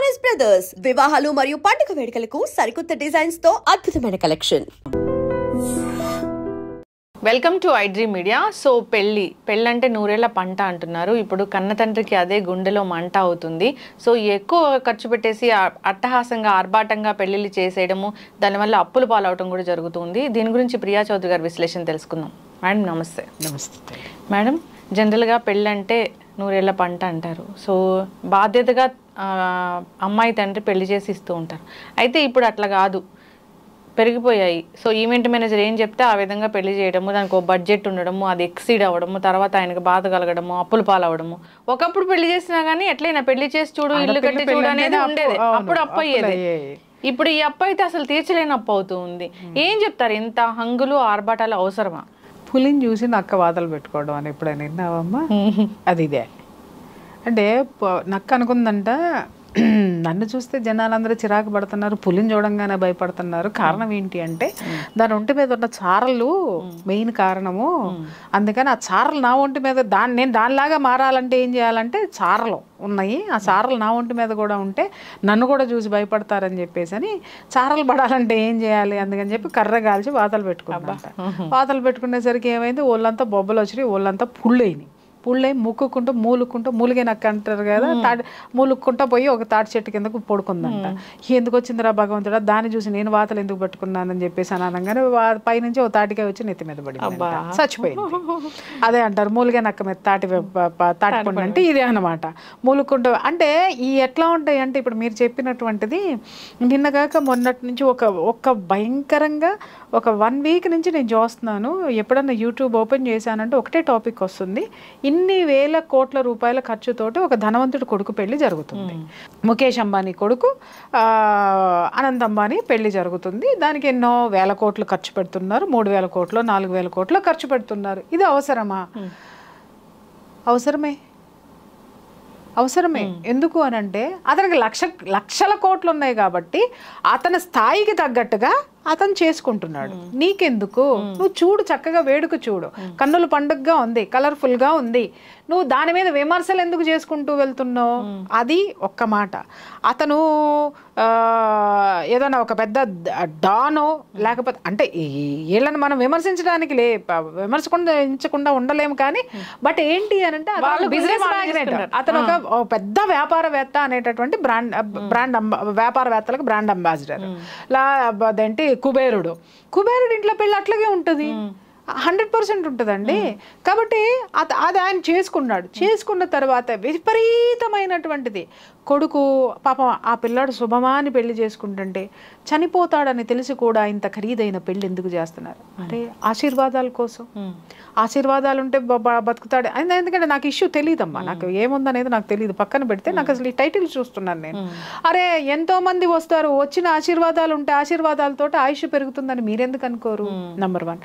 Choice brothers వివాహాలు మరియు పండుగ వేడుకలకు సరికొత్త డిజైన్స్ తో అద్భుతమైన collection. Welcome to iDream media. So పెళ్ళి అంటే నూరేళ్ల పంట అంటున్నారు. ఇప్పుడు కన్న తండ్రికి అదే గుండెలో మంట అవుతుంది. సో ఎక్కువ ఖర్చు పెట్టేసి అట్టహాసంగా ఆర్భాటంగా పెళ్లిళ్ళు చేసేయడము, దానివల్ల అప్పులు పాలవటం కూడా జరుగుతుంది. దీని గురించి ప్రియా చౌదరి గారి విశ్లేషణ తెలుసుకుందాం. మేడం నమస్తే. నమస్తే మేడం, జనరల్గా పెళ్ళి అంటే నూరేళ్ల పంట అంటారు. సో బాధ్యతగా అమ్మాయి తండ్రి పెళ్లి చేసి ఇస్తూ ఉంటారు. అయితే ఇప్పుడు అట్లా కాదు, పెరిగిపోయాయి. సో ఈవెంట్ మేనేజర్ ఏం చెప్తే ఆ విధంగా పెళ్లి చేయడము, దానికి ఒక బడ్జెట్ ఉండడము, అది ఎక్సీడ్ అవ్వడము, తర్వాత ఆయనకు బాధ కలగడము, అప్పులు పాలవడము. ఒకప్పుడు పెళ్లి చేసినా కానీ ఎట్లయినా పెళ్లి చేసి చూడు, ఇల్లు కట్టి చూడు అనేది ఉండేది. అప్పుడు అప్పు అయ్యేది. ఇప్పుడు ఈ అప్పు అయితే అసలు తీర్చలేని అప్పు అవుతూ ఉంది. ఏం చెప్తారు? ఇంత హంగులు ఆర్భాటాలు అవసరమా? పులిని చూసి నక్క వాతలు పెట్టుకోవడం అని ఎప్పుడైనా విన్నావమ్మా? అది ఇదే అంటే నక్క అనుకుందంట, నన్ను చూస్తే జనాలందరూ చిరాకు పడుతున్నారు, పులిని చూడంగానే భయపడుతున్నారు. కారణం ఏంటి అంటే దాని ఒంటి మీద ఉన్న చారలు మెయిన్ కారణము. అందుకని ఆ చారలు నా ఒంటి మీద నేను దానిలాగా మారాలంటే ఏం చేయాలంటే చారలు ఉన్నాయి, ఆ చారలు నా ఒంటి మీద కూడా ఉంటే నన్ను కూడా చూసి భయపడతారని చెప్పేసి అని చారలు పడాలంటే ఏం చేయాలి అందుకని చెప్పి కర్ర కాల్చి వాతలు పెట్టుకున్నాను. వాతలు పెట్టుకునేసరికి ఏమైంది, ఒళ్ళంతా బొబ్బలు వచ్చినాయి, ఒళ్ళంతా పుళ్ళయినాయి. పుళ్ళై ముక్కుకుంటూ మూలిగే నక్క అంటారు కదా, మూలుక్కుంటూ పోయి ఒక తాటి చెట్టు కిందకు పడుకుందంట. ఎందుకు వచ్చిందిరా భగవంతుడా, దాన్ని చూసి నేను వాతలు ఎందుకు పెట్టుకున్నానని చెప్పేసి అని అనగానే పైనుంచి ఒక తాటికాయ వచ్చి నెత్తి మీద పడి చచ్చిపోయింది. అదే అంటారు మూలిగే నక్క మీద తాటిపండు అంటే ఇదే అనమాట. మూలుక్కుంటూ అంటే ఈ ఎట్లా ఉంటాయి అంటే ఇప్పుడు మీరు చెప్పినటువంటిది నిన్నగాక మొన్నటి నుంచి ఒక భయంకరంగా ఒక 1 వీక్ నుంచి నేను చూస్తున్నాను. ఎప్పుడన్నా యూట్యూబ్ ఓపెన్ చేశానంటే ఒకటే టాపిక్ వస్తుంది. ఇన్ని వేల కోట్ల రూపాయల ఖర్చుతోటి ఒక ధనవంతుడి కొడుకు పెళ్లి జరుగుతుంది. ముఖేష్ అంబానీ కొడుకు అనంత్ అంబానీ పెళ్లి జరుగుతుంది. దానికి ఎన్నో వేల కోట్లు ఖర్చు పెడుతున్నారు. 3,000 కోట్లు 4,000 కోట్లు ఖర్చు పెడుతున్నారు. ఇది అవసరమా? అవసరమే. ఎందుకు అని అంటే అతనికి లక్షల కోట్లు ఉన్నాయి కాబట్టి అతని స్థాయికి తగ్గట్టుగా అతను చేసుకుంటున్నాడు. నీకెందుకు? నువ్వు చూడు, చక్కగా వేడుక చూడు, కన్నుల పండుగగా ఉంది, కలర్ఫుల్ గా ఉంది. నువ్వు దాని మీద విమర్శలు ఎందుకు చేసుకుంటూ వెళ్తున్నావు? అది ఒక్క మాట. అతను ఏదైనా ఒక పెద్ద డానో లేకపోతే అంటే వీళ్ళని మనం విమర్శించకుండా ఉండలేము. కానీ బట్ ఏంటి అని అంటే బిజినెస్ మ్యాగ్నెట్, అతను ఒక పెద్ద వ్యాపారవేత్త అనేటటువంటి బ్రాండ్ వ్యాపారవేత్తలకు బ్రాండ్ అంబాసిడర్. అదేంటి కుబేరుడు ఇంట్లో పెళ్ళి అట్లాగే ఉంటుంది, 100% ఉంటుందండి. కాబట్టి అది ఆయన చేసుకున్న తర్వాత విపరీతమైనటువంటిది కొడుకు పాపం ఆ పిల్లాడు శుభమాని పెళ్లి చేసుకుంటుంటే చనిపోతాడని తెలిసి కూడా ఇంత ఖరీదైన పెళ్లి ఎందుకు చేస్తున్నారు? అరే ఆశీర్వాదాల కోసం. ఆశీర్వాదాలు ఉంటే బతుకుతాడు. ఎందుకంటే నాకు ఇష్యూ తెలియదమ్మా, నాకు ఏముందనేది నాకు తెలియదు. పక్కన పెడితే నాకు అసలు ఈ టైటిల్ చూస్తున్నాను నేను. అరే ఎంతో మంది వస్తారు, వచ్చిన ఆశీర్వాదాలు ఉంటే ఆశీర్వాదాలతో ఆయుష్ పెరుగుతుందని మీరెందుకు అనుకోరు? నంబర్ 1.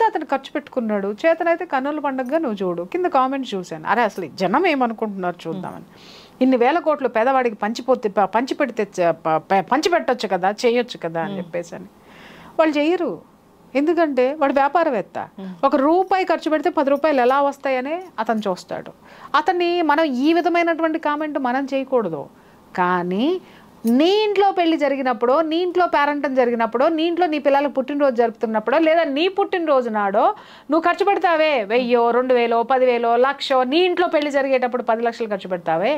అతను ఖర్చు పెట్టుకున్నాడు. చేతనైతే కన్నుల పండుగగా నువ్వు చూడు. కింద కామెంట్స్ చూశాను, అరే అసలు జనం ఏమనుకుంటున్నారు చూద్దామని. ఇన్ని వేల కోట్లు పేదవాడికి పంచిపెట్టొచ్చు కదా, చేయొచ్చు కదా అని చెప్పేసి అని వాళ్ళు చెయ్యరు. ఎందుకంటే వాడు వ్యాపారవేత్త. ₹1 ఖర్చు పెడితే ₹10 ఎలా వస్తాయనే అతను చూస్తాడు. అతన్ని మనం ఈ విధమైనటువంటి కామెంట్ మనం చేయకూడదు. కానీ నీ ఇంట్లో పెళ్లి జరిగినప్పుడు, నీ ఇంట్లో పేరెంటం జరిగినప్పుడు, నీ ఇంట్లో నీ పిల్లల పుట్టినరోజు జరుపుతున్నప్పుడు, లేదా నీ పుట్టినరోజు నాడో నువ్వు ఖర్చు పెడతావే 1,000, 2,000, 10,000, 1,00,000. నీ ఇంట్లో పెళ్లి జరిగేటప్పుడు 10 లక్షలు ఖర్చు పెడతావే.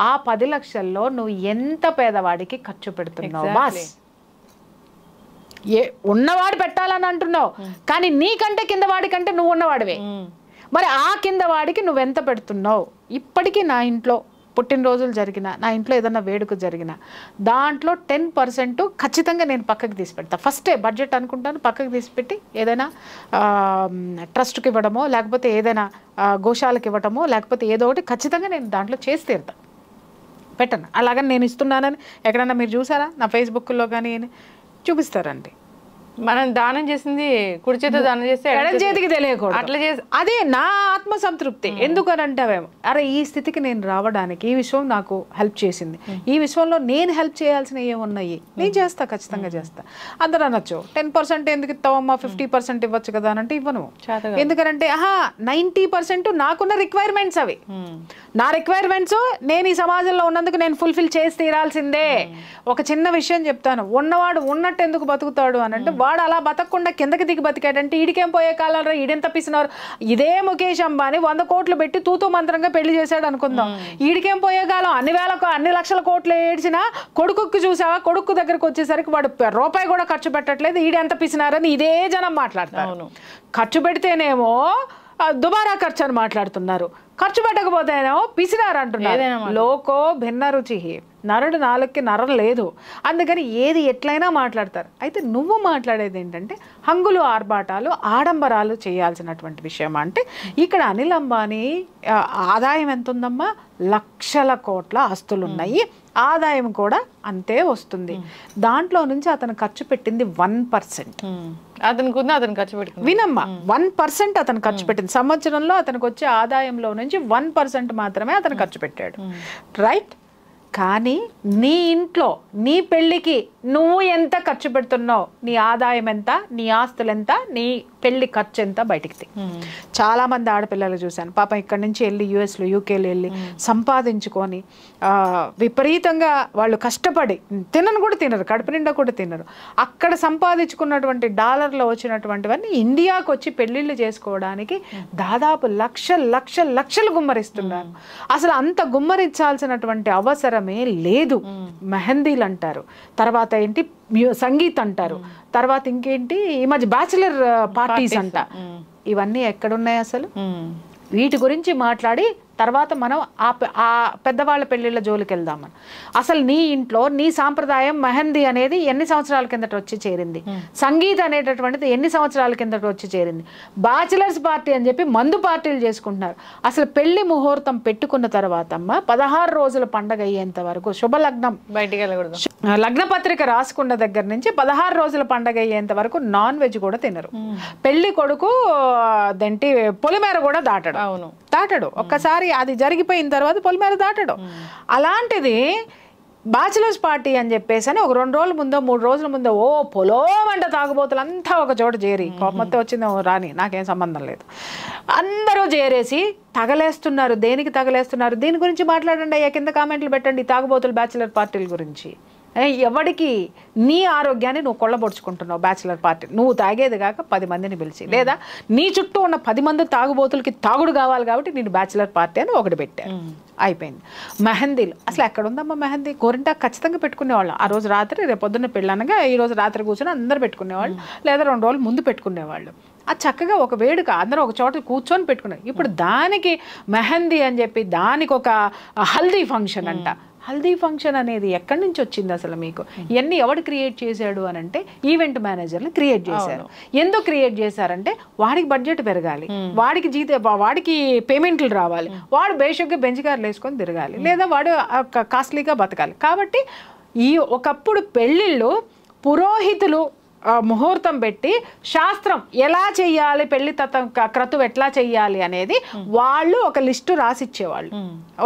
ఆ 10 లక్షల్లో నువ్వు ఎంత పేదవాడికి ఖర్చు పెడుతున్నావు? బాస్ ఉన్నవాడు పెట్టాలని అంటున్నావు, కానీ నీకంటే కింద వాడి కంటే నువ్వు ఉన్నవాడివే. మరి ఆ కింద వాడికి నువ్వెంత పెడుతున్నావు? ఇప్పటికీ నా ఇంట్లో పుట్టినరోజులు జరిగిన, నా ఇంట్లో ఏదన్నా వేడుక జరిగిన దాంట్లో 10% ఖచ్చితంగా నేను పక్కకి తీసి పెడతాను. ఫస్టే బడ్జెట్ అనుకుంటాను, పక్కకి తీసి పెట్టి ఏదైనా ట్రస్ట్కి ఇవ్వడమో, లేకపోతే ఏదైనా గోశాలకు ఇవ్వటమో, లేకపోతే ఏదో ఒకటి ఖచ్చితంగా నేను దాంట్లో చేసి తీరుతాను, పెట్టను. అలాగని నేను ఇస్తున్నానని ఎక్కడన్నా మీరు చూసారా? నా ఫేస్బుక్లో కానీ చూపిస్తారండి. మనం దానం చేసింది కుడి చేతితో దానం చేస్తే ఎడం చేతికి తెలియకూడదు. అట్లా చేసి అదే నా ఆత్మ సంతృప్తి. ఎందుకని అంటావేమో, అరే ఈ స్థితికి నేను రావడానికి ఈ విషయం నాకు హెల్ప్ చేసింది, ఈ విషయంలో నేను హెల్ప్ చేయాల్సినవి ఏమున్నాయి, నేను చేస్తా, ఖచ్చితంగా చేస్తా. అందరూ అనొచ్చు 10% ఎందుకు ఇస్తావమ్మా, 50% ఇవ్వచ్చు కదా అని అంటే ఇవ్వను. ఎందుకంటే 90% నాకున్న రిక్వైర్మెంట్స్ అవి. నా రిక్వైర్మెంట్స్ నేను ఈ సమాజంలో ఉన్నందుకు నేను ఫుల్ఫిల్ చేసి తీరాల్సిందే. ఒక చిన్న విషయం చెప్తాను, ఉన్నవాడు ఉన్నట్టు ఎందుకు బతుకుతాడు అని అంటే, వాడు అలా బతకకుండా కిందకి దిగి బతికాడంటే ఈడికేం పోయే కాలంలో ఈడెంత పిసినారు. ఇదే ముఖేష్ అంబానీ 100 కోట్లు పెట్టి తూతూ మంత్రంగా పెళ్లి చేశాడు అనుకుందాం, ఈడికేం పోయే కాలం అన్ని లక్షల కోట్లు ఏడ్చినా కొడుకుకి చూసావా, కొడుకు దగ్గరకు వచ్చేసరికి వాడు రూపాయి కూడా ఖర్చు పెట్టట్లేదు, ఈడెంత పిసినారని ఇదే జనం మాట్లాడతారు. ఖర్చు పెడితేనేమో దుబారా ఖర్చు అని మాట్లాడుతున్నారు, ఖర్చు పెట్టకపోతేనేమో పిసినారు అంటున్నారు. లోకో భిన్న రుచి, నరుడు నాలుగుకి నరం లేదు, అందుకని ఏది ఎట్లయినా మాట్లాడతారు. అయితే నువ్వు మాట్లాడేది ఏంటంటే హంగులు ఆర్భాటాలు ఆడంబరాలు చేయాల్సినటువంటి విషయం. అంటే ఇక్కడ అనిల్ అంబానీ ఆదాయం ఎంత ఉందమ్మా, లక్షల కోట్ల ఆస్తులు ఉన్నాయి, ఆదాయం కూడా అంతే వస్తుంది. దాంట్లో నుంచి అతను ఖర్చు పెట్టింది 1%. అతను ఖర్చు పెట్టుకుంది వినమ్మా, 1% అతను ఖర్చు పెట్టింది. సంవత్సరంలో అతనికి వచ్చే ఆదాయంలో నుంచి 1% మాత్రమే అతను ఖర్చు పెట్టాడు, రైట్? కానీ నీ ఇంట్లో నీ పెళ్ళికి నువ్వు ఎంత ఖర్చు పెడుతున్నావు, నీ ఆదాయం ఎంత, నీ ఆస్తులు ఎంత, నీ పెళ్లి ఖర్చు ఎంత బయటికి చాలా మంది ఆడపిల్లలు చూశాను పాపం ఇక్కడి నుంచి వెళ్ళి యుఎస్లో యూకేలో వెళ్ళి సంపాదించుకొని విపరీతంగా వాళ్ళు కష్టపడి తినను కూడా తినరు, కడుపు నిండా కూడా తినరు, అక్కడ సంపాదించుకున్నటువంటి డాలర్లో వచ్చినటువంటివన్నీ ఇండియాకు వచ్చి పెళ్లిళ్ళు చేసుకోవడానికి దాదాపు లక్షలు గుమ్మరిస్తున్నారు. అసలు అంత గుమ్మరించాల్సినటువంటి అవసరమే లేదు. మెహందీలు అంటారు, తర్వాత ఏంటి సంగీత్ అంటారు, తర్వాత ఇంకేంటి ఈ మధ్య బ్యాచిలర్ పార్టీస్ అంట, ఇవన్నీ ఎక్కడున్నాయి అసలు? వీటి గురించి మాట్లాడి తర్వాత మనం ఆ పెద్దవాళ్ళ పెళ్ళిళ్ళ జోలికి వెళ్దామని. అసలు నీ ఇంట్లో నీ సాంప్రదాయం మెహందీ అనేది ఎన్ని సంవత్సరాల కిందట వచ్చి చేరింది, సంగీత్ అనేటటువంటిది ఎన్ని సంవత్సరాల కిందట వచ్చి చేరింది, బ్యాచిలర్స్ పార్టీ అని చెప్పి మందు పార్టీలు చేసుకుంటున్నారు. అసలు పెళ్లి ముహూర్తం పెట్టుకున్న తర్వాత అమ్మ 16 రోజుల పండగ అయ్యేంత వరకు శుభలగ్నం బయటికి వెళ్ళకూడదు, లగ్న పత్రిక రాసుకున్న దగ్గర నుంచి 16 రోజుల పండగ అయ్యేంత వరకు నాన్ వెజ్ కూడా తినరు. పెళ్లి కొడుకు దేంటి పొలిమేర కూడా దాటడు. ఒక్కసారి అది జరిగిపోయిన తర్వాత పొలిమేర దాటడు. అలాంటిది బ్యాచిలర్స్ పార్టీ అని చెప్పేసి అని ఒక 2 రోజుల ముందో 3 రోజుల ముందో పొలోమంట తాగుబోతులు అంతా ఒక చోట చేరి, కోపంతో వచ్చిందో రాని నాకేం సంబంధం లేదు, అందరూ చేరేసి తగలేస్తున్నారు. దేనికి తగలేస్తున్నారు? దీని గురించి మాట్లాడండి అయ్యా, కింద కామెంట్లు పెట్టండి తాగుబోతులు బ్యాచిలర్ పార్టీల గురించి. ఎవడికి నీ ఆరోగ్యాన్ని నువ్వు కొల్లబొడుచుకుంటున్నావు బ్యాచిలర్ పార్టీ, నువ్వు తాగేది కాక 10 మందిని పిలిచి, లేదా నీ చుట్టూ ఉన్న 10 మంది తాగుబోతులకి తాగుడు కావాలి కాబట్టి నేను బ్యాచిలర్ పార్టీ అని ఒకటి పెట్టాను, అయిపోయింది. మెహందీలు అసలు ఎక్కడ ఉందమ్మా మెహందీ? గోరింటాకు ఖచ్చితంగా పెట్టుకునేవాళ్ళు ఆ రోజు రాత్రి, రేపు పొద్దున్న పెళ్ళనగా ఈ రోజు రాత్రి కూర్చొని అందరూ పెట్టుకునేవాళ్ళు, లేదా 2 రోజులు ముందు పెట్టుకునేవాళ్ళు. అది చక్కగా ఒక వేడుక, అందరూ ఒక చోట కూర్చొని పెట్టుకున్నారు. ఇప్పుడు దానికి మెహందీ అని చెప్పి దానికి ఒక హల్దీ ఫంక్షన్ అంట. హల్దీ ఫంక్షన్ అనేది ఎక్కడి నుంచి వచ్చింది అసలు మీకు? ఇవన్నీ ఎవడు క్రియేట్ చేశాడు అని అంటే ఈవెంట్ మేనేజర్లు క్రియేట్ చేశారు. ఎందుకు క్రియేట్ చేశారంటే వాడికి బడ్జెట్ పెరగాలి, వాడికి పేమెంట్లు రావాలి, వాడు బేషక్గా బెంచ్ కార్లు వేసుకొని తిరగాలి, లేదా వాడు కాస్ట్లీగా బతకాలి. కాబట్టి ఒకప్పుడు పెళ్ళిళ్ళు పురోహితులు ముహూర్తం పెట్టి శాస్త్రం ఎలా చెయ్యాలి, పెళ్లి క్రతువు ఎట్లా చెయ్యాలి అనేది వాళ్ళు ఒక లిస్టు రాసిచ్చేవాళ్ళు,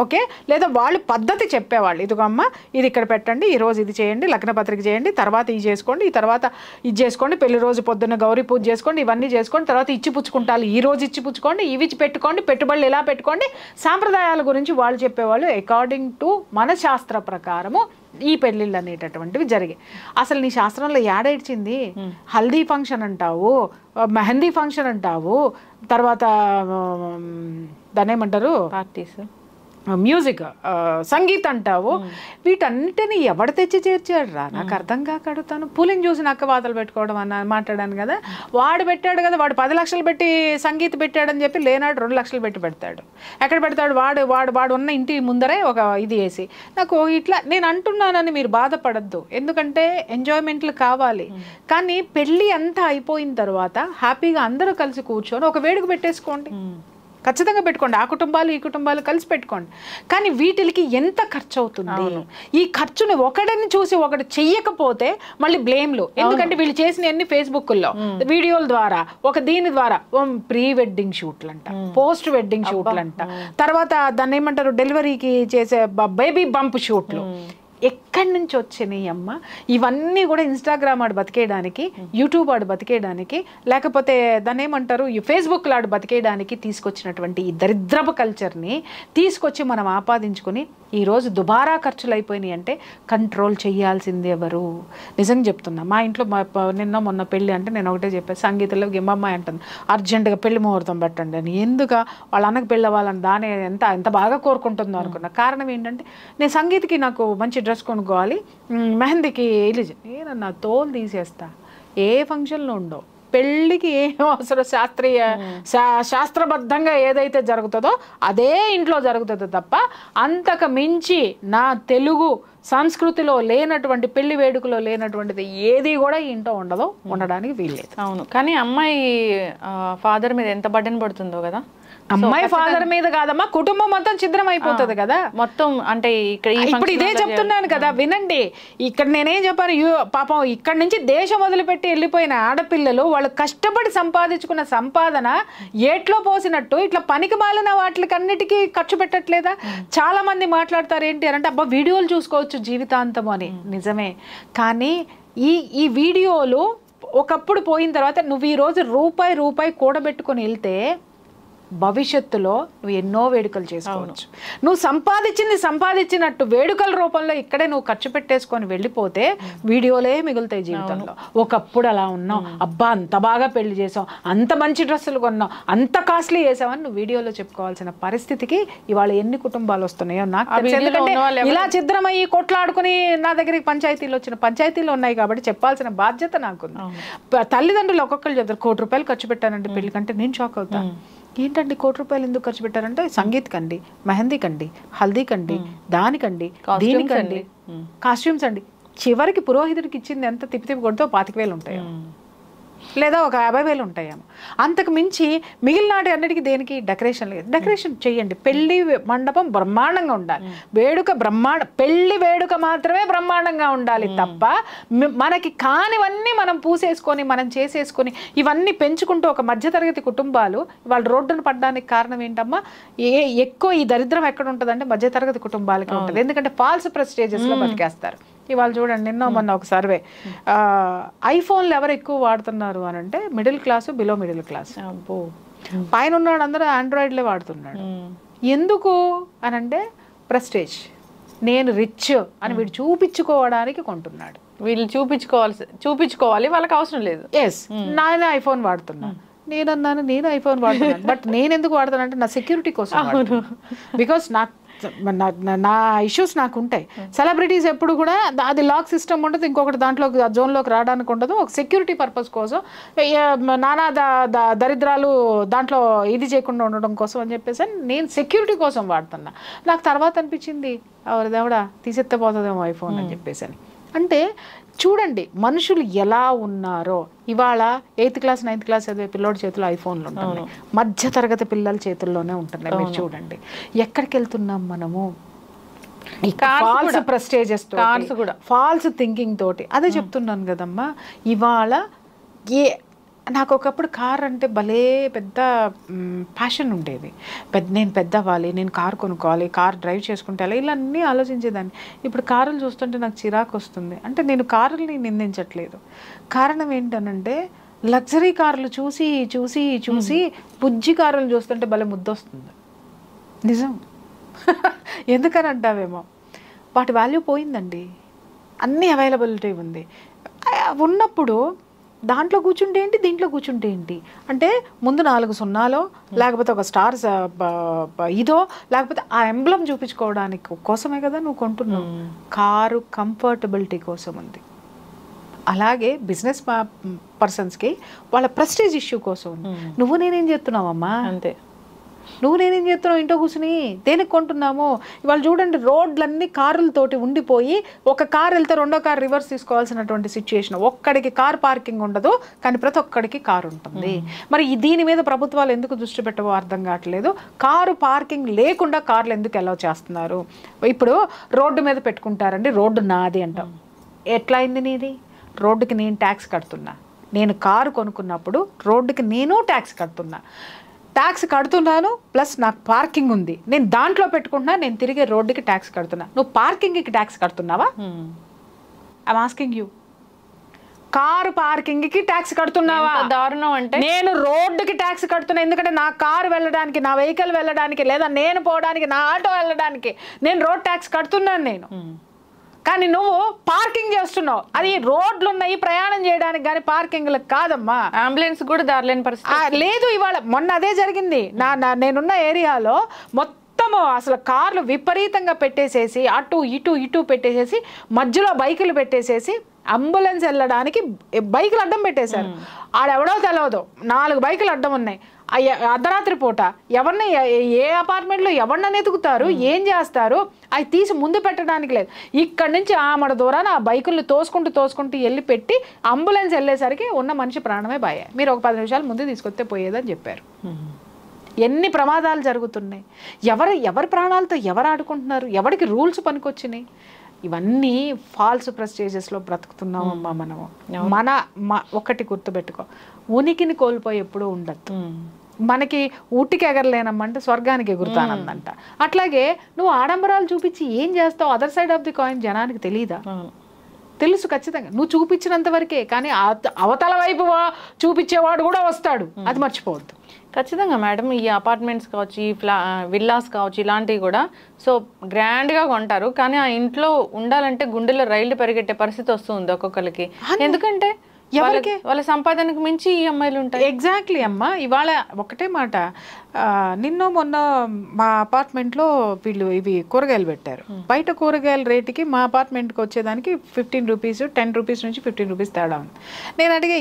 ఓకే, లేదా వాళ్ళు పద్ధతి చెప్పేవాళ్ళు. ఇదిగమ్మ ఇది ఇక్కడ పెట్టండి, ఈ రోజు ఇది చేయండి, లగ్న పత్రిక చేయండి, తర్వాత ఇది చేసుకోండి, ఈ తర్వాత ఇది చేసుకోండి, పెళ్లి రోజు పొద్దున్న గౌరీ పూజ చేసుకోండి, ఇవన్నీ చేసుకోండి, తర్వాత ఇచ్చి పుచ్చుకుంటారు, ఈ రోజు ఇచ్చి పుచ్చుకోండి, ఇవి పెట్టుకోండి, పెట్టుబడులు ఇలా పెట్టుకోండి, సాంప్రదాయాల గురించి వాళ్ళు చెప్పేవాళ్ళు. అకార్డింగ్ టు మన శాస్త్ర ప్రకారము ఈ పెళ్ళిళ్ళు అనేటటువంటివి జరిగాయి. అసలు నీ శాస్త్రంలో ఏడేడ్చింది? హల్దీ ఫంక్షన్ అంటావు, మెహందీ ఫంక్షన్ అంటావు, తర్వాత దాన్ని ఏమంటారు పార్టీస్, మ్యూజిక్, సంగీత్ అంటావు, వీటన్నిటిని ఎవడు తెచ్చి చేర్చాడు రా? నాకు అర్థం కాక అడుగుతాను. పూలిని చూసి నక్క వాతలు పెట్టుకోవడం అన్న మాట్లాడాను కదా, వాడు పెట్టాడు కదా, వాడు 10 లక్షలు పెట్టి సంగీత్ పెట్టాడని చెప్పి లేనాడు 2 లక్షలు పెట్టి పెడతాడు. ఎక్కడ పెడతాడు? వాడు ఉన్న ఇంటి ముందరే ఒక ఇది వేసి. నాకు ఇట్లా నేను అంటున్నానని మీరు బాధపడద్దు, ఎందుకంటే ఎంజాయ్మెంట్లు కావాలి. కానీ పెళ్ళి అంతా అయిపోయిన తర్వాత హ్యాపీగా అందరూ కలిసి కూర్చొని ఒక వేడుక పెట్టేసుకోండి. ఖచ్చితంగా పెట్టుకోండి. ఆ కుటుంబాలు ఈ కుటుంబాలు కలిసి పెట్టుకోండి. కానీ వీటికి ఎంత ఖర్చు అవుతుంది? ఈ ఖర్చుని ఒకడిని చూసి ఒకటి చెయ్యకపోతే మళ్ళీ బ్లేమ్లు. ఎందుకంటే వీళ్ళు చేసిన ఫేస్బుక్లో వీడియోల ద్వారా దీని ద్వారా ప్రీ వెడ్డింగ్ షూట్లు అంట, పోస్ట్ వెడ్డింగ్ షూట్లు అంట, తర్వాత దాన్ని ఏమంటారు డెలివరీకి చేసే బేబీ బంప్ షూట్లు. ఎక్కడి నుంచి వచ్చినాయి అమ్మ ఇవన్నీ కూడా? ఇన్స్టాగ్రామ్ ఆడు బతికేయడానికి, యూట్యూబ్ ఆడు బతికేయడానికి, లేకపోతే దాన్ని ఏమంటారు ఈ ఫేస్బుక్లో ఆడు బతికేయడానికి తీసుకొచ్చినటువంటి ఈ దరిద్రపు కల్చర్ని తీసుకొచ్చి మనం ఆపాదించుకొని ఈరోజు దుబారా ఖర్చులు అయిపోయినాయి. అంటే కంట్రోల్ చేయాల్సింది ఎవరు? నిజంగా చెప్తున్నా. మా ఇంట్లో నిన్న మొన్న పెళ్ళి అంటే నేను ఒకటే చెప్పాను, సంగీతంలో గిమ్మమ్మాయి అంటుంది అర్జెంటుగా పెళ్లి ముహూర్తం పెట్టండి అని. ఎందుకు వాళ్ళ అన్నకు పెళ్ళి అవ్వాలని దాని ఎంత బాగా కోరుకుంటుందో అనుకున్నా. కారణం ఏంటంటే నేను సంగీతకి నాకు మంచి డ్రెస్ కొనుక్కోవాలి, మెహందీకి నేను నా తోలు తీసేస్తా. ఏ ఫంక్షన్లో ఉండవు, పెళ్ళికి ఏం అవసరం, శాస్త్రబద్ధంగా ఏదైతే జరుగుతుందో అదే ఇంట్లో జరుగుతుందో తప్ప అంతకు మించి నా తెలుగు సంస్కృతిలో లేనటువంటి పెళ్లి వేడుకలో లేనటువంటిది ఏది కూడా ఈ ఇంట్లో ఉండదు, ఉండడానికి వీల్లేదు. అవును. కానీ అమ్మాయి ఫాదర్ మీద ఎంత బర్డెన్ పడుతుందో కదా. అమ్మాయి ఫాదర్ మీద కాదమ్మా, కుటుంబం మొత్తం ఛిద్రం అయిపోతుంది కదా మొత్తం. అంటే ఇప్పుడు ఇదే చెప్తున్నాను కదా, వినండి. ఇక్కడ నేనేం చెప్పాను, పాపం ఇక్కడ నుంచి దేశం వదిలిపెట్టి వెళ్ళిపోయిన ఆడపిల్లలు వాళ్ళు కష్టపడి సంపాదించుకున్న సంపాదన ఏట్లో పోసినట్టు ఇట్లా పనికి మాలిన వాటికన్నిటికీ ఖర్చు పెట్టట్లేదా? చాలా మంది మాట్లాడతారు ఏంటి అని అంటే, అబ్బా వీడియోలు చూసుకోవచ్చు జీవితాంతం అని. నిజమే, కానీ ఈ వీడియోలు ఒకప్పుడు పోయిన తర్వాత నువ్వు ఈరోజు రూపాయి కూడబెట్టుకొని వెళ్తే భవిష్యత్తులో నువ్వు ఎన్నో వేడుకలు చేసుకోవచ్చు. నువ్వు సంపాదించినట్టు వేడుకల రూపంలో ఇక్కడే నువ్వు ఖర్చు పెట్టేసుకొని వెళ్ళిపోతే వీడియోలే మిగులుతాయి జీవితంలో. ఒకప్పుడు అలా ఉన్నాం, అబ్బా అంత బాగా పెళ్లి చేసాం, అంత మంచి డ్రెస్సులు కొన్నాం, అంత కాస్ట్లీ చేసామని నువ్వు వీడియోలో చెప్పుకోవాల్సిన పరిస్థితికి ఇవాళ ఎన్ని కుటుంబాలు వస్తున్నాయో నాకు తెలుసు. ఎందుకంటే ఇలా ఛిద్రమయ్యి కొట్లాడుకుని నా దగ్గరికి పంచాయతీలు ఉన్నాయి కాబట్టి చెప్పాల్సిన బాధ్యత నాకుంది. తల్లిదండ్రులు ఒక్కొక్కరు చెప్తారు, ₹1,00,00,000 ఖర్చు పెట్టానంటే పెళ్లి కంటే. నేను షాక్ అవుతాను. ఏంటంటే ₹1,00,00,000 ఎందుకు ఖర్చు పెట్టారంటే సంగీత్కండి, మెహందీకండి, హల్దీకండి, దానికండి, దీనికండి, కాస్ట్యూమ్స్ అండి. చివరికి పురోహితుడికి ఇచ్చింది ఎంత తిప్పి కొడితే ₹25,000 ఉంటాయో, లేదా ఒక ₹50,000 ఉంటాయేమో. అంతకు మించి మిగిలిన అన్నిటికీ దేనికి డెకరేషన్ చేయండి. పెళ్లి మండపం బ్రహ్మాండంగా ఉండాలి, పెళ్లి వేడుక మాత్రమే బ్రహ్మాండంగా ఉండాలి తప్ప మనకి కానివన్నీ మనం పూసేసుకొని మనం చేసేసుకొని ఇవన్నీ పెంచుకుంటూ ఒక మధ్యతరగతి కుటుంబాలు వాళ్ళు రోడ్డును పడడానికి కారణం ఏంటమ్మా? ఎక్కువ ఈ దరిద్రం ఎక్కడ ఉంటుందంటే మధ్యతరగతి కుటుంబాలకి ఉంటుంది. ఎందుకంటే ఫాల్స్ ప్రెస్టేజెస్లో బతికేస్తారు. ఇవాళ చూడండి, మొన్న ఒక సర్వే, ఐఫోన్లు ఎవరు ఎక్కువ వాడుతున్నారు అని అంటే middle class, below middle class. పైన ఉన్నాడు అందరూ ఆండ్రాయిడ్లే వాడుతున్నాడు. ఎందుకు అని అంటే ప్రెస్టేజ్, నేను రిచ్ అని వీడు చూపించుకోవడానికి కొంటున్నాడు. వీళ్ళు చూపించుకోవాలి, వాళ్ళకి అవసరం లేదు. ఎస్, నేను ఐఫోన్ వాడుతున్నా. నేను ఐఫోన్ వాడుతున్నాను, బట్ నేను ఎందుకు వాడుతాను అంటే నా సెక్యూరిటీ కోసం. బికాస్ నా ఇష్యూస్ నాకు ఉంటాయి. సెలబ్రిటీస్ ఎప్పుడు కూడా అది లాక్ సిస్టమ్ ఉంటుంది, ఇంకొకటి దాంట్లో జోన్లోకి రావడానికి ఉండదు. ఒక సెక్యూరిటీ పర్పస్ కోసం నానా దరిద్రాలు దాంట్లో ఇది చేయకుండా ఉండడం కోసం అని చెప్పేసి నేను సెక్యూరిటీ కోసం వాడుతున్నా. నాకు తర్వాత అనిపించింది ఎవరిదేవడా తీసెత్తే పోతుందేమో ఐఫోన్ అని చెప్పేసి. అంటే చూడండి మనుషులు ఎలా ఉన్నారో. ఇవాళ 8th క్లాస్ 9th క్లాస్ చదివే పిల్లోడి చేతిలో ఐఫోన్లు ఉంటున్నాయి, మధ్య తరగతి పిల్లల చేతుల్లోనే ఉంటున్నాయి. మీరు చూడండి ఎక్కడికి వెళ్తున్నాం మనము. ఫాల్స్ ప్రెస్టేజెస్, ఫాల్స్ థింకింగ్ తోటి. అదే చెప్తున్నాను కదమ్మా. ఇవాళ నాకు ఒకప్పుడు కార్ అంటే భలే పెద్ద ప్యాషన్ ఉండేది. నేను పెద్ద అవ్వాలి, నేను కార్ కొనుక్కోవాలి, కార్ డ్రైవ్ చేసుకుంటే ఇలా అన్నీ ఆలోచించేదాన్ని. ఇప్పుడు కారులు చూస్తుంటే నాకు చిరాకు వస్తుంది. అంటే నేను కారుల్ని నిందించట్లేదు, కారణం ఏంటనంటే లగ్జరీ కార్లు చూసి చూసి చూసి బుజ్జి కారులు చూస్తుంటే భలే ముద్దొస్తుంది. నిజం. ఎందుకని అంటావేమో, వాటి వాల్యూ పోయిందండి. అన్నీ అవైలబిలిటీ ఉంది. ఉన్నప్పుడు దాంట్లో కూర్చుంటే ఏంటి, దీంట్లో కూర్చుంటే ఏంటి అంటే ముందు 4 సున్నాలో లేకపోతే ఒక స్టార్స్ ఇదో లేకపోతే ఆ ఎంబ్లం చూపించుకోవడానికి కోసమే కదా నువ్వు కొంటున్నావు. కారు కంఫర్టబిలిటీ కోసం ఉంది. అలాగే బిజినెస్ పర్సన్స్కి వాళ్ళ ప్రెస్టీజ్ ఇష్యూ కోసం ఉంది. నువ్వు నేనేం చేస్తున్నావమ్మా? అంతే. నువ్వు నేనేం చేస్తున్నావు ఇంట్లో కూర్చుని, దేనికి కొంటున్నాము? ఇవాళ చూడండి రోడ్లన్నీ కారులతోటి ఉండిపోయి ఒక కారు వెళ్తే రెండో కారు రివర్స్ తీసుకోవాల్సినటువంటి సిచ్యుయేషన్. ఒక్కడికి కార్ పార్కింగ్ ఉండదు, కానీ ప్రతి ఒక్కడికి కారు ఉంటుంది. మరి దీని మీద ప్రభుత్వాలు ఎందుకు దృష్టి పెట్టవో అర్థం కావట్లేదు. కారు పార్కింగ్ లేకుండా కార్లు ఎందుకు అలౌ చేస్తున్నారు? ఇప్పుడు రోడ్డు మీద పెట్టుకుంటారండి, రోడ్డు నాది అంటాం. ఎట్లా అయింది నీది? రోడ్డుకి నేను ట్యాక్స్ కడుతున్నా. నేను కారు కొనుక్కున్నప్పుడు రోడ్డుకి నేను ట్యాక్స్ కడుతున్నా. ట్యాక్స్ కడుతున్నాను ప్లస్ నాకు పార్కింగ్ ఉంది, నేను దాంట్లో పెట్టుకుంటున్నా, నేను తిరిగే రోడ్డుకి ట్యాక్స్ కడుతున్నా. నువ్వు పార్కింగ్కి ట్యాక్స్ కడుతున్నావా? I'm asking you. కారు పార్కింగ్కి ట్యాక్స్ కడుతున్నావా? దారుణం. అంటే నేను రోడ్డుకి ట్యాక్స్ కడుతున్నా, ఎందుకంటే నా కారు వెళ్ళడానికి, నా వెహికల్ వెళ్ళడానికి, లేదా నేను పోవడానికి, నా ఆటో వెళ్ళడానికి నేను రోడ్ ట్యాక్స్ కడుతున్నాను నేను. కానీ నువ్వు పార్కింగ్ చేస్తున్నావు. అది రోడ్లు ఉన్నాయి ప్రయాణం చేయడానికి, కానీ పార్కింగ్లకు కాదమ్మా. అంబులెన్స్ కూడా దారిలేని పరిస్థితి లేదు. ఇవాళ మొన్న అదే జరిగింది. నేనున్న ఏరియాలో మొత్తము అసలు కార్లు విపరీతంగా పెట్టేసేసి, అటు ఇటు పెట్టేసేసి, మధ్యలో బైకులు పెట్టేసేసి అంబులెన్స్ వెళ్ళడానికి బైకులు అడ్డం పెట్టేశారు. ఆడెవడో తెలియదు, 4 బైకులు అడ్డం ఉన్నాయి. అర్ధరాత్రి పూట ఎవరిని, ఏ అపార్ట్మెంట్లో ఎవరిని ఎతుకుతారు, ఏం చేస్తారు? అవి తీసి ముందు పెట్టడానికి లేదు. ఇక్కడి నుంచి ఆమడ దూరాన ఆ బైకుల్ని తోసుకుంటూ వెళ్ళి పెట్టి అంబులెన్స్ వెళ్ళేసరికి ఉన్న మనిషి ప్రాణమే బాయే. మీరు ఒక 10 నిమిషాలు ముందు తీసుకొస్తే పోయేదని చెప్పారు. ఎన్ని ప్రమాదాలు జరుగుతున్నాయి. ఎవరి ప్రాణాలతో ఎవరు ఆడుకుంటున్నారు? ఎవరికి రూల్స్ పనికొచ్చినాయి? ఇవన్నీ ఫాల్స్ ప్రెస్టేజెస్లో బ్రతుకుతున్నామమ్మా మనము. ఒకటి గుర్తుపెట్టుకో, ఉనికిని కోల్పోయి ఎప్పుడూ ఉండద్దు. మనకి ఊటికి ఎగరలేనమ్మంటే స్వర్గానికి ఎగురుతానందంట. అట్లాగే నువ్వు ఆడంబరాలు చూపించి ఏం చేస్తావు? Other side of the coin జనానికి తెలియదా? తెలుసు ఖచ్చితంగా. నువ్వు చూపించినంత వరకే, కానీ అవతల వైపు చూపించేవాడు కూడా వస్తాడు, అది మర్చిపోవద్దు. ఖచ్చితంగా మేడం. ఈ అపార్ట్మెంట్స్ కావచ్చు, ఈ విల్లాస్ కావచ్చు, ఇలాంటివి కూడా సో గ్రాండ్గా కొంటారు, కానీ ఆ ఇంట్లో ఉండాలంటే గుండెలో రైళ్లు పరిగెట్టే పరిస్థితి వస్తుంది ఒక్కొక్కరికి. ఎందుకంటే వాళ్ళ సంపాదనకు మించి ఈ అమ్మాయిలు ఉంటాయి. ఎగ్జాక్ట్లీ అమ్మా. ఇవాళ ఒకటే మాట, మొన్న మా అపార్ట్మెంట్లో వీళ్ళు ఇవి కూరగాయలు పెట్టారు. బయట కూరగాయల రేటుకి మా అపార్ట్మెంట్కి వచ్చేదానికి 15 రూపీస్, 10 రూపీస్ నుంచి 15 రూపీస్ తేడా ఉంది. నేను అడిగా,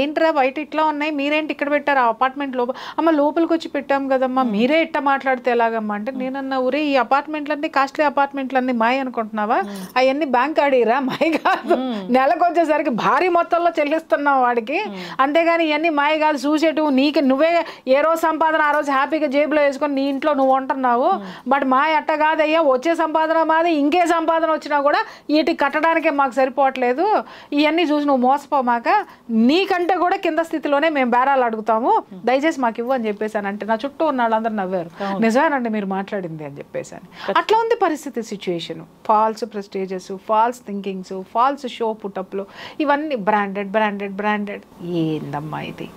ఏంట్రా బయట ఇట్లా ఉన్నాయి, మీరేంటి ఇక్కడ పెట్టారు ఆ అపార్ట్మెంట్ లోపల? అమ్మ లోపలికి వచ్చి పెట్టాం కదమ్మా, మీరే ఇట్ట మాట్లాడితే ఎలాగమ్మా అంటే, నేనన్నా ఊరే ఈ అపార్ట్మెంట్లన్నీ కాస్ట్లీ అపార్ట్మెంట్లన్నీ మాయ అనుకుంటున్నావా? అవన్నీ బ్యాంక్ ఆడిరా, మాయ కాదు. నెలకు వచ్చేసరికి భారీ మొత్తంలో చెల్లిస్తున్నావు వాడికి, అంతేగాని ఇవన్నీ మాయ కాదు. చూసేటు నీకు నువ్వే ఏ రోజు సంపాదన ఆ రోజు హ్యాపీగా జేబులో వేసుకొని నీ ఇంట్లో నువ్వు ఉంటున్నావు. బట్ మా అట్ట కాదయ్యా, వచ్చే సంపాదన మాది, ఇంకే సంపాదన వచ్చినా కూడా వీటికి కట్టడానికే మాకు సరిపోవట్లేదు. ఇవన్నీ చూసి నువ్వు మోసపోమాక, నీకంటే కూడా కింద స్థితిలోనే మేము బేరాలు అడుగుతాము, దయచేసి మాకు ఇవ్వు అని చెప్పేసాను. అంటే నా చుట్టూ ఉన్న వాళ్ళందరూ నవ్వారు, నిజమేనండి మీరు మాట్లాడింది అని చెప్పేసాను. అట్లా ఉంది పరిస్థితి, situation. False prestiges, false thinkings, false show పుటప్లు, ఇవన్నీ బ్రాండెడ్. ఏందమ్మా ఇది?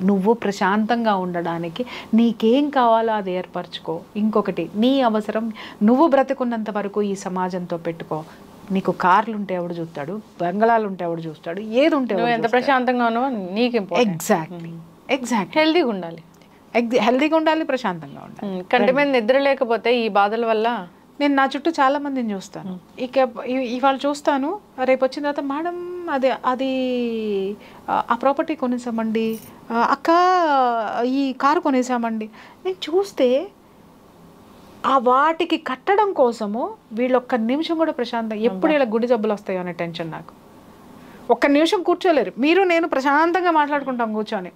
నువ్వు ప్రశాంతంగా ఉండడానికి నీకేం కావాలో అది ఏర్పరచుకో. ఇంకొకటి, నీ అవసరం నువ్వు బ్రతుకున్నంత వరకు ఈ సమాజంతో పెట్టుకో. నీకు కార్లు ఉంటే ఎవడు చూస్తాడు, బంగళాలు ఉంటే ఎవడు చూస్తాడు, ఏది ఉంటే ఎంత ప్రశాంతంగా ఉన్నావో నీకు. ఎగ్జాక్ట్లీ. హెల్దీగా ఉండాలి, ప్రశాంతంగా ఉండాలి. కంటి మీద నిద్ర లేకపోతే ఈ బాధల వల్ల నేను నా చుట్టూ చాలా మందిని చూస్తాను. ఇవాళ చూస్తాను, రేపు వచ్చిన తర్వాత మేడం అది ఆ ప్రాపర్టీ కొనేసామండి, అక్క ఈ కారు కొనేసామండి. నేను చూస్తే ఆ వాటికి కట్టడం కోసము వీళ్ళు ఒక్క నిమిషం కూడా ప్రశాంతంగా, ఎప్పుడు ఇలా గుడి జబ్బులు వస్తాయో అనే టెన్షన్ నాకు. ఒక్క నిమిషం కూర్చోలేరు. మీరు నేను ప్రశాంతంగా మాట్లాడుకుంటాం కూర్చొని,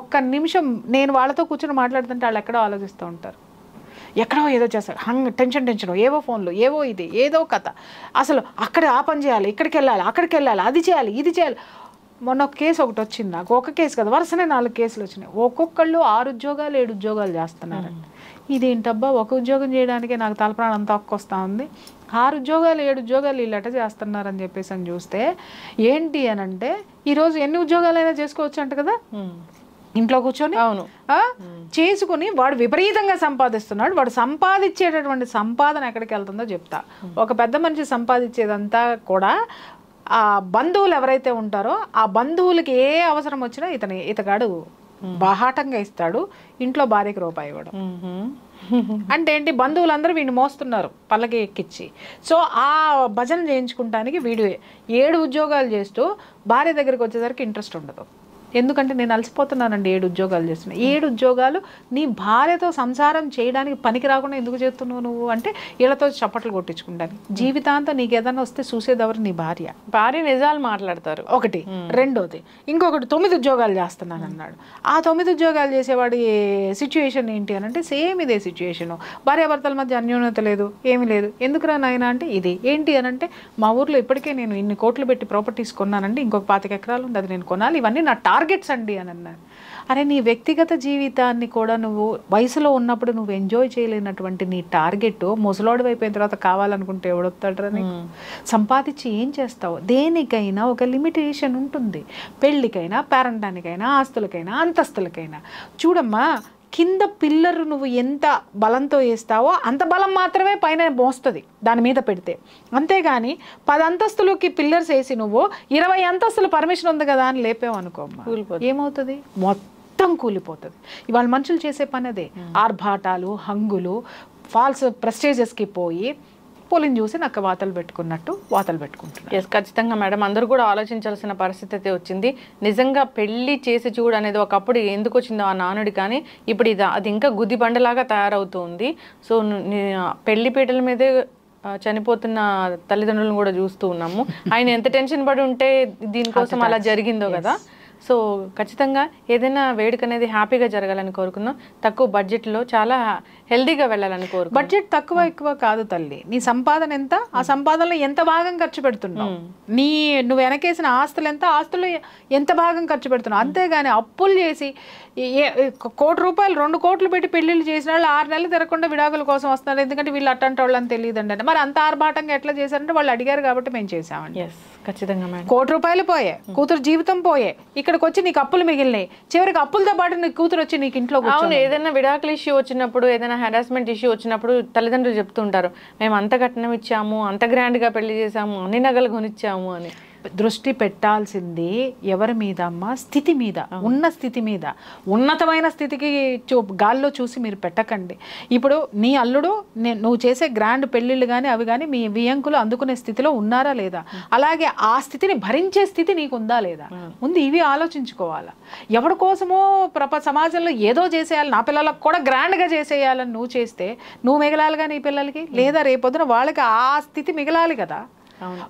ఒక్క నిమిషం నేను వాళ్ళతో కూర్చొని మాట్లాడుతుంటే వాళ్ళు ఎక్కడో ఆలోచిస్తూ ఉంటారు, ఎక్కడో ఏదో చేస్తారు, టెన్షన్ ఏవో ఫోన్లు, ఏవో ఇది ఏదో కథ. అసలు అక్కడ ఆ పని చేయాలి, ఇక్కడికి వెళ్ళాలి, అక్కడికి వెళ్ళాలి, అది చేయాలి, ఇది చేయాలి. మొన్న ఒక కేసు ఒకటి వచ్చింది నాకు, ఒక కేసు కదా, వరుసనే 4 కేసులు వచ్చినాయి. ఒక్కొక్కళ్ళు 6 ఉద్యోగాలు 7 ఉద్యోగాలు చేస్తున్నారంట. ఇదేంటబ్బా, ఒక ఉద్యోగం చేయడానికే నాకు తలప్రాణం తక్కువస్తా ఉంది, 6 ఉద్యోగాలు 7 ఉద్యోగాలు వీళ్ళట చేస్తున్నారని చెప్పేసి అని చూస్తే ఏంటి అని అంటే, ఈరోజు ఎన్ని ఉద్యోగాలైనా చేసుకోవచ్చు అంట కదా ఇంట్లో కూర్చొని. అవును, చేసుకుని వాడు విపరీతంగా సంపాదిస్తున్నాడు. వాడు సంపాదించేటటువంటి సంపాదన ఎక్కడికి వెళ్తుందో చెప్తా. ఒక పెద్ద మనిషి సంపాదించేదంతా కూడా ఆ బంధువులు ఎవరైతే ఉంటారో ఆ బంధువులకి ఏ అవసరం వచ్చినా ఇతగాడు బాహాటంగా ఇస్తాడు. ఇంట్లో భార్యకి రూపాయి ఇవ్వడం అంటే ఏంటి, బంధువులందరూ వీడిని మోస్తున్నారు పల్లకి ఎక్కించి. సో ఆ భజన చేయించుకుంటానికి వీడు 7 ఉద్యోగాలు చేస్తూ భార్య దగ్గరికి వచ్చేసరికి ఇంట్రెస్ట్ ఉండదు. ఎందుకంటే నేను అలసిపోతున్నానండి 7 ఉద్యోగాలు చేస్తున్నా. 7 ఉద్యోగాలు నీ భార్యతో సంసారం చేయడానికి పనికి రాకుండా ఎందుకు చేస్తున్నావు నువ్వు అంటే వీళ్ళతో చప్పట్లు కొట్టించుకుంటాను. జీవితాంతం నీకు ఏదైనా వస్తే చూసేదెవరు? నీ భార్య నిజాలు మాట్లాడతారు ఒకటి. రెండోది ఇంకొకటి 9 ఉద్యోగాలు చేస్తున్నాను అన్నాడు. ఆ 9 ఉద్యోగాలు చేసేవాడి సిచ్యువేషన్ ఏంటి అని అంటే సేమ్ ఇదే సిచ్యువేషను. భార్యాభర్తల మధ్య అన్యోన్యత లేదు, ఏమీ లేదు. ఎందుకురా నాయన అంటే ఇది ఏంటి అని అంటే మా ఊర్లో ఇప్పటికే నేను ఇన్ని కోట్లు పెట్టి ప్రాపర్టీస్ కొన్నానండి, ఇంకొక 25 ఎకరాలు ఉంది, అది నేను కొనాలి, ఇవన్నీ నా టార్గెట్స్ అండి అని అన్నారు. అరే నీ వ్యక్తిగత జీవితాన్ని కూడా నువ్వు వయసులో ఉన్నప్పుడు నువ్వు ఎంజాయ్ చేయలేనటువంటి నీ టార్గెట్ ముసలోడు అయిపోయిన తర్వాత కావాలనుకుంటే ఎవడొస్తాడరా నీకు? సంపాదించి ఏం చేస్తావు? దేనికైనా ఒక లిమిటేషన్ ఉంటుంది. పెళ్ళికైనా, పేరంటానికైనా, ఆస్తులకైనా, అంతస్తులకైనా. చూడమ్మా, కింద పిల్లరు నువ్వు ఎంత బలంతో వేస్తావో అంత బలం మాత్రమే పైన మోస్తుంది దాని మీద పెడితే. అంతేగాని 10 అంతస్తులకి పిల్లర్స్ వేసి నువ్వు 20 అంతస్తులు పర్మిషన్ ఉంది కదా అని లేపావు అనుకోమ్మా, ఏమవుతుంది? మొత్తం కూలిపోతుంది. ఇవాళ మనుషులు చేసే పని అదే. ఆర్భాటాలు, హంగులు, ఫాల్స్ ప్రెస్టేజెస్కి పోయి పోలిని చూసి నక్క వాతలు పెట్టుకున్నట్టు వాతలు పెట్టుకుంటున్నారు. ఎస్, ఖచ్చితంగా మేడం. అందరూ కూడా ఆలోచించాల్సిన పరిస్థితి అయితే వచ్చింది. నిజంగా పెళ్లి చేసి చూడు అనేది ఒకప్పుడు ఎందుకు వచ్చిందో ఆ నానుడి, కానీ ఇప్పుడు అది ఇంకా గుద్ది బండలాగా తయారవుతుంది. సో పెళ్లి పీటల మీదే చనిపోతున్న తల్లిదండ్రులను కూడా చూస్తూ ఉన్నాము. ఆయన ఎంత టెన్షన్ పడి ఉంటే దీనికోసం అలా జరిగిందో కదా. సో ఖచ్చితంగా ఏదైనా వేడుక అనేది హ్యాపీగా జరగాలని కోరుకుందాం. తక్కువ బడ్జెట్లో చాలా హెల్దీగా వెళ్ళాలని కోరుకుందాం. బడ్జెట్ తక్కువ ఎక్కువ కాదు తల్లి. నీ సంపాదన ఎంత, ఆ సంపాదనలో ఎంత భాగం ఖర్చు పెడుతున్నావు, నువ్వు వెనకేసిన ఆస్తులు ఎంత, ఆస్తులు ఎంత భాగం ఖర్చు పెడుతున్నావు. అంతేగాని అప్పులు చేసి 1 కోటి రూపాయలు 2 కోట్లు పెట్టి పెళ్లిళ్ళు చేసిన వాళ్ళు 6 నెలలు తిరగకుండా విడాకుల కోసం వస్తున్నారు. ఎందుకంటే వీళ్ళు అట్టంటి వాళ్ళు అని తెలియదండి అంటే. మరి అంత ఆర్భాటంగా ఎట్లా చేశారంటే వాళ్ళు అడిగారు కాబట్టి మేము చేసామండి. ఖచ్చితంగా 1 కోటి రూపాయలు పోయే, కూతురు జీవితం పోయే, ఇక్కడికి వచ్చి నీకు అప్పులు మిగిలినాయి. చివరికి అప్పులతో పాటు నీ కూతురు వచ్చి నీకు ఇంట్లో. అవును, ఏదైనా విడాకుల ఇష్యూ వచ్చినప్పుడు, ఏదైనా హెరాస్మెంట్ ఇష్యూ వచ్చినప్పుడు తల్లిదండ్రులు చెప్తుంటారు, మేము అంత కట్నం ఇచ్చాము, అంత గ్రాండ్గా పెళ్లి చేసాము, అన్ని నగలు కొనిచ్చాము అని. దృష్టి పెట్టాల్సింది ఎవరి మీద అమ్మా? స్థితి మీద, ఉన్న స్థితి మీద. ఉన్నతమైన స్థితికి గాల్లో చూసి మీరు పెట్టకండి. ఇప్పుడు నీ అల్లుడు నువ్వు చేసే గ్రాండ్ పెళ్ళిళ్ళు కానీ అవి కానీ మీ వియంకులు అందుకునే స్థితిలో ఉన్నారా లేదా? అలాగే ఆ స్థితిని భరించే స్థితి నీకు ఉందా లేదా? ముందు ఇవి ఆలోచించుకోవాలా. ఎవరి కోసమో సమాజంలో ఏదో చేసేయాలి, నా పిల్లలకు కూడా గ్రాండ్గా చేసేయాలని నువ్వు చేస్తే నువ్వు మిగలాలిగా నీ పిల్లలకి, లేదా రేపొద్దున వాళ్ళకి ఆ స్థితి మిగలాలి కదా.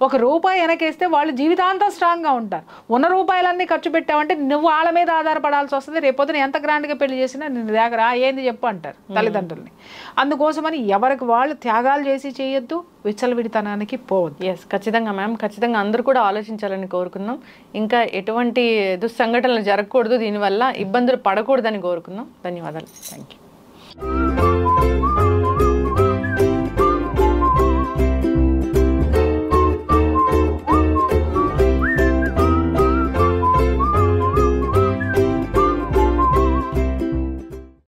1 రూపాయి వెనకేస్తే వాళ్ళు జీవితాంతం స్ట్రాంగ్గా ఉంటారు. ఉన్న రూపాయలన్నీ ఖర్చు పెట్టావంటే నువ్వు వాళ్ళ మీద ఆధారపడాల్సి వస్తుంది. రేపొద్దున ఎంత గ్రాండ్గా పెళ్లి చేసినా నిన్ను దగ్గర ఏంది చెప్పు అంటారు తల్లిదండ్రుల్ని. అందుకోసమని ఎవరికి వాళ్ళు త్యాగాలు చేసి చేయొద్దు, విచ్చలవిడితనానికి పోవద్దు. ఎస్, ఖచ్చితంగా మ్యామ్. ఖచ్చితంగా అందరూ కూడా ఆలోచించాలని కోరుకుందాం. ఇంకా ఎటువంటి దుస్సంఘటనలు జరగకూడదు, దీనివల్ల ఇబ్బందులు పడకూడదని కోరుకుందాం. ధన్యవాదాలు. Thank you.